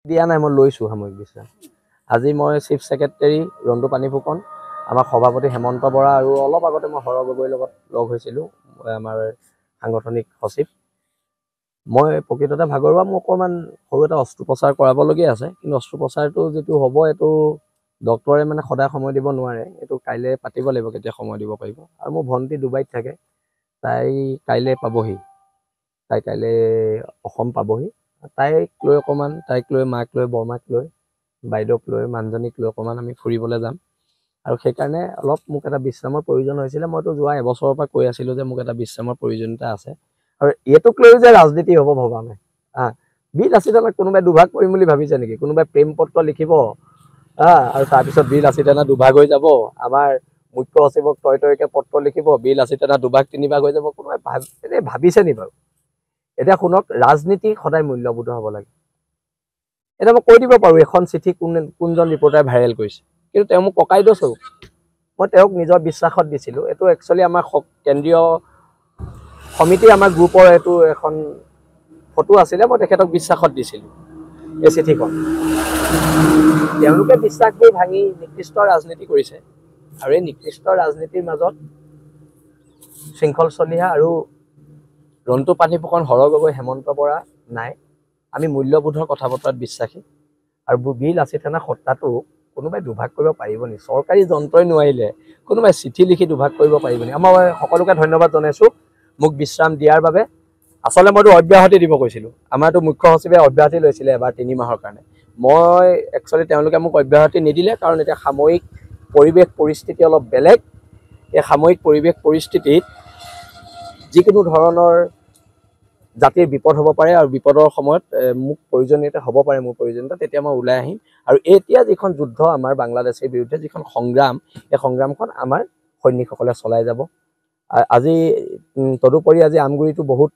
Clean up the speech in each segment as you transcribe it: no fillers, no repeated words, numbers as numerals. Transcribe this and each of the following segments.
দিয়া নাই, মই লৈছোঁ সাময়িক বিশ্ৰাম। আজি মই চিফ ছেক্ৰেটাৰী ৰণ্টু পানী ফুকন, আমাৰ সভাপতি হেমন্ত বৰা আৰু অলপ আগতে মই হৰ গগৈৰ লগত লগ হৈছিলোঁ, আমাৰ সাংগঠনিক সচিব। মই প্ৰকৃততে ভাগৰুৱা, মোৰ অকণমান সৰু এটা অস্ত্ৰোপচাৰ কৰাবলগীয়া আছে, কিন্তু অস্ত্ৰোপচাৰটো যিটো হ'ব এইটো ডক্টৰে মানে সদায় সময় দিব নোৱাৰে, এইটো কাইলৈ পাতিব লাগিব কেতিয়া সময় দিব পাৰিব। আৰু মোৰ ভণ্টি ডুবাইত থাকে, তাই কাইলৈ পাবহি, তাই কাইলৈ অসম পাবহি। তাইক লৈ অকণমান, তাইক লৈ মাক লৈ বৰমাক লৈ বাইদেউক লৈ মানুহজনীক লৈ অকণমান আমি ফুৰিবলৈ যাম। আৰু সেইকাৰণে অলপ মোক এটা বিশ্ৰামৰ প্ৰয়োজন হৈছিলে। মইতো যোৱা এবছৰৰ পৰা কৈ আছিলোঁ যে মোক এটা বিশ্ৰামৰ প্ৰয়োজনীয়তা আছে, আৰু এইটোক লৈও যে ৰাজনীতি হ'ব ভবা নাই। বীৰ লাচিত কোনোবাই দুভাগ কৰিম বুলি ভাবিছে নেকি? কোনোবাই প্ৰেম পত্ৰ লিখিব আৰু তাৰপিছত বীৰ লাচিত দুভাগ হৈ যাব। আমাৰ মুখ্য সচিবক তয়কে পত্ৰ লিখিব, বীৰ লাচিত দুভাগ তিনিভাগ হৈ যাব। কোনোবাই এনেই ভাবিছে নি বাৰু? এতিয়া শুনক, ৰাজনীতি সদায় মূল্যবোধ হ'ব লাগে। এতিয়া মই কৈ দিব পাৰোঁ এখন চিঠি কোনজন ৰিপৰ্টাৰে ভাইৰেল কৰিছে, কিন্তু তেওঁ মোক ককাইদেউ স্বৰূপ, মই তেওঁক নিজৰ বিশ্বাসত দিছিলোঁ। এইটো একচুৱেলি আমাৰ কেন্দ্ৰীয় সমিতি, আমাৰ গ্ৰুপৰ এইটো এখন ফটো আছিলে, মই তেখেতক বিশ্বাসত দিছিলোঁ এই চিঠিখন। তেওঁলোকে বিশ্বাসবোৰ ভাঙি নিকৃষ্ট ৰাজনীতি কৰিছে, আৰু এই নিকৃষ্ট ৰাজনীতিৰ মাজত শৃংখল চলিহা আৰু ৰণ্টু পানী ফুকন, হৰ গগৈ, হেমন্ত বৰা নাই। আমি মূল্যবোধৰ কথা বতৰাত বিশ্বাসী, আৰু বীৰ লাচিত সত্তাটো কোনোবাই দুভাগ কৰিব পাৰিব নি? চৰকাৰী যন্ত্ৰই নোৱাৰিলে কোনোবাই চিঠি লিখি দুভাগ কৰিব পাৰিব নি? মই সকলোকে ধন্যবাদ জনাইছোঁ মোক বিশ্ৰাম দিয়াৰ বাবে। আচলতে মইতো অব্যাহতি দিব কৈছিলোঁ, আমাৰতো মুখ্য সচিবে অব্যাহতি লৈছিলে এবাৰ 3 মাহৰ কাৰণে। মই একচুৱেলি তেওঁলোকে মোক অব্যাহতি নিদিলে, কাৰণ এতিয়া সাময়িক পৰিৱেশ পৰিস্থিতি অলপ বেলেগ। এই সাময়িক পৰিৱেশ পৰিস্থিতিত যিকোনো ধৰণৰ জাতিৰ বিপদ হ'ব পাৰে, আৰু বিপদৰ সময়ত মোক প্ৰয়োজনীয়তা হ'ব পাৰে, মোৰ প্ৰয়োজনীয়তা, তেতিয়া মই ওলাই আহিম। আৰু এতিয়া যিখন যুদ্ধ আমাৰ বাংলাদেশৰ বিৰুদ্ধে যিখন সংগ্ৰাম, এই সংগ্ৰামখন আমাৰ সৈনিকসকলে চলাই যাব। আজি তদুপৰি আজি আমগুৰিতো বহুত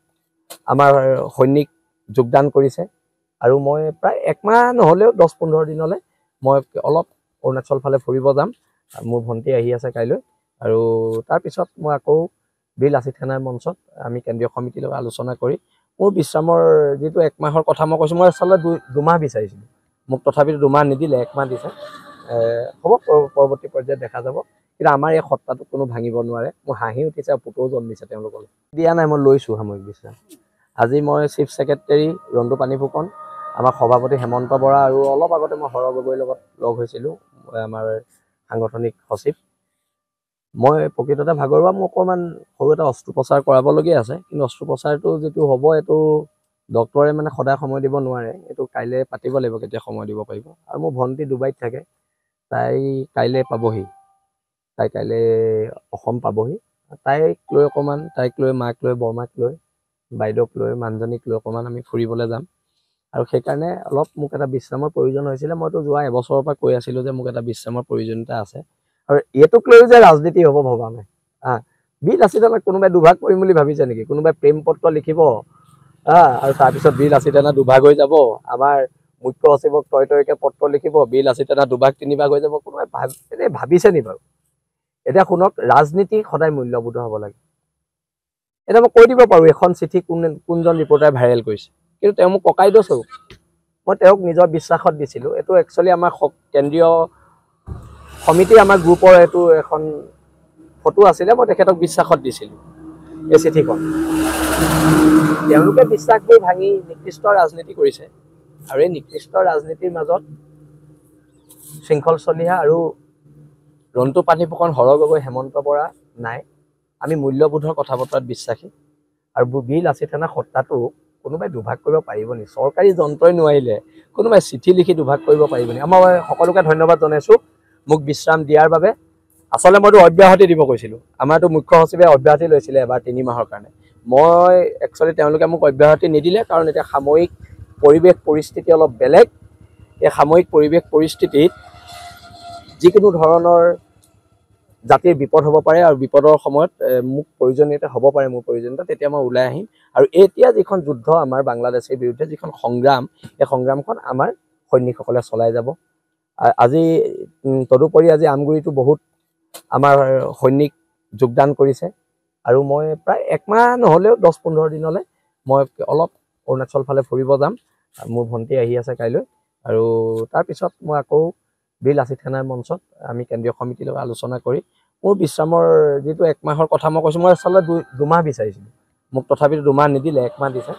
আমাৰ সৈনিক যোগদান কৰিছে, আৰু মই প্ৰায় 1 মাহ নহ'লেও 10-15 দিনলৈ মই অলপ অৰুণাচল ফালে ফুৰিব যাম। মোৰ ভণ্টি আহি আছে কাইলৈ, আৰু তাৰপিছত মই আকৌ বীৰ লাচিত সেনাৰ মঞ্চত আমি কেন্দ্ৰীয় সমিতিৰ লগত আলোচনা কৰি মোৰ বিশ্ৰামৰ যিটো 1 মাহৰ কথা মই কৈছোঁ, মই আচলতে 2 মাহ বিচাৰিছিলোঁ, মোক তথাপিতো 2 মাহ নিদিলে, 1 মাহ দিছে। হ'ব, পৰৱৰ্তী পৰ্যায়ত দেখা যাব, কিন্তু আমাৰ এই সত্তাটোক কোনো ভাঙিব নোৱাৰে। মোৰ হাঁহি উঠিছে আৰু পুতৌ জন্মিছে তেওঁলোকলৈ। দিয়া নাই, মই লৈছোঁ সাময়িক বিশ্ৰাম। আজি মই চিফ ছেক্ৰেটাৰী ৰণ্টু পানী ফুকন, আমাৰ সভাপতি হেমন্ত বৰা আৰু অলপ আগতে মই হৰ গগৈৰ লগত লগ হৈছিলোঁ, আমাৰ সাংগঠনিক সচিব। মই প্ৰকৃততে ভাগৰুৱা, মোৰ অকণমান সৰু এটা অস্ত্ৰোপচাৰ কৰাবলগীয়া আছে, কিন্তু অস্ত্ৰোপচাৰটো যিটো হ'ব এইটো ডক্টৰে মানে সদায় সময় দিব নোৱাৰে, এইটো কাইলৈ পাতিব লাগিব কেতিয়া সময় দিব পাৰিব। আৰু মোৰ ভণ্টি ডুবাইত থাকে, তাই কাইলৈ পাবহি, তাই কাইলৈ অসম পাবহি। তাইক লৈ অকণমান, তাইক লৈ মাক লৈ বৰমাক লৈ বাইদেউক লৈ মানুহজনীক লৈ অকণমান আমি ফুৰিবলৈ যাম। আৰু সেইকাৰণে অলপ মোক এটা বিশ্ৰামৰ প্ৰয়োজন হৈছিলে। মইতো যোৱা এবছৰৰ পৰা কৈ আছিলোঁ যে মোক এটা বিশ্ৰামৰ প্ৰয়োজনীয়তা আছে, আৰু এইটোক লৈও যে ৰাজনীতি হ'ব ভবা নাই। বীৰ লাচিত কোনোবাই দুভাগ কৰিম বুলি ভাবিছে নেকি? কোনোবাই প্ৰেম পত্ৰ লিখিব আৰু তাৰপিছত বীৰ লাচিত দুভাগ হৈ যাব। আমাৰ মুখ্য সচিবক তয়কে পত্ৰ লিখিব, বীৰ লাচিত দুভাগ তিনিভাগ হৈ যাব। কোনোবাই এনেই ভাবিছে নি বাৰু? এতিয়া শুনক, ৰাজনীতি সদায় মূল্যবোধ হ'ব লাগে। এতিয়া মই কৈ দিব পাৰোঁ এখন চিঠি কোনজন ৰিপৰ্টাৰে ভাইৰেল কৰিছে, কিন্তু তেওঁ মোক ককাইদেউ স্বৰূপ, মই তেওঁক নিজৰ বিশ্বাসত দিছিলোঁ। এইটো একচুৱেলি আমাৰ কেন্দ্ৰীয় সমিতি, আমাৰ গ্ৰুপৰ এইটো এখন ফটো আছিলে, মই তেখেতক বিশ্বাসত দিছিলোঁ এই চিঠিখন। তেওঁলোকে বিশ্বাসবোৰ ভাঙি নিকৃষ্ট ৰাজনীতি কৰিছে, আৰু এই নিকৃষ্ট ৰাজনীতিৰ মাজত শৃংখল চলিহা আৰু ৰণ্টু পানী ফুকন, হৰ গগৈ, হেমন্ত বৰা নাই। আমি মূল্যবোধৰ কথা বতৰাত বিশ্বাসী, আৰু বীৰ লাচিত সত্তাটো কোনোবাই দুভাগ কৰিব পাৰিব নি? চৰকাৰী যন্ত্ৰই নোৱাৰিলে কোনোবাই চিঠি লিখি দুভাগ কৰিব পাৰিব নি? মই সকলোকে ধন্যবাদ জনাইছোঁ মোক বিশ্ৰাম দিয়াৰ বাবে। আচলতে মইতো অব্যাহতি দিব কৈছিলোঁ, আমাৰতো মুখ্য সচিবে অব্যাহতি লৈছিলে এবাৰ 3 মাহৰ কাৰণে। মই একচুৱেলি তেওঁলোকে মোক অব্যাহতি নিদিলে, কাৰণ এতিয়া সাময়িক পৰিৱেশ পৰিস্থিতি অলপ বেলেগ। এই সাময়িক পৰিৱেশ পৰিস্থিতিত যিকোনো ধৰণৰ জাতিৰ বিপদ হ'ব পাৰে, আৰু বিপদৰ সময়ত মোক প্ৰয়োজনীয়তা হ'ব পাৰে, মোৰ প্ৰয়োজনীয়তা, তেতিয়া মই ওলাই আহিম। আৰু এতিয়া যিখন যুদ্ধ আমাৰ বাংলাদেশৰ বিৰুদ্ধে যিখন সংগ্ৰাম, এই সংগ্ৰামখন আমাৰ সৈনিকসকলে চলাই যাব। আজি তদুপৰি আজি আমগুৰিতো বহুত আমাৰ সৈনিক যোগদান কৰিছে, আৰু মই প্ৰায় 1 মাহ নহ'লেও 10-15 দিনলৈ মই অলপ অৰুণাচল ফালে ফুৰিব যাম। মোৰ ভণ্টি আহি আছে কাইলৈ, আৰু তাৰপিছত মই আকৌ বীৰ লাচিত সেনাৰ মঞ্চত আমি কেন্দ্ৰীয় সমিতিৰ লগত আলোচনা কৰি মোৰ বিশ্ৰামৰ যিটো 1 মাহৰ কথা মই কৈছোঁ, মই আচলতে 2 মাহ বিচাৰিছিলোঁ, মোক তথাপিতো 2 মাহ নিদিলে, 1 মাহ দিছে।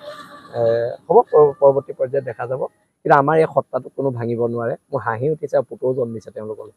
হ'ব, পৰৱৰ্তী পৰ্যায়ত দেখা যাব, কিন্তু আমাৰ এই সত্তাটো কোনো ভাঙিব নোৱাৰে। মোৰ হাঁহি উঠিছে আৰু পুতৌ জন্মিছে তেওঁলোকলৈ।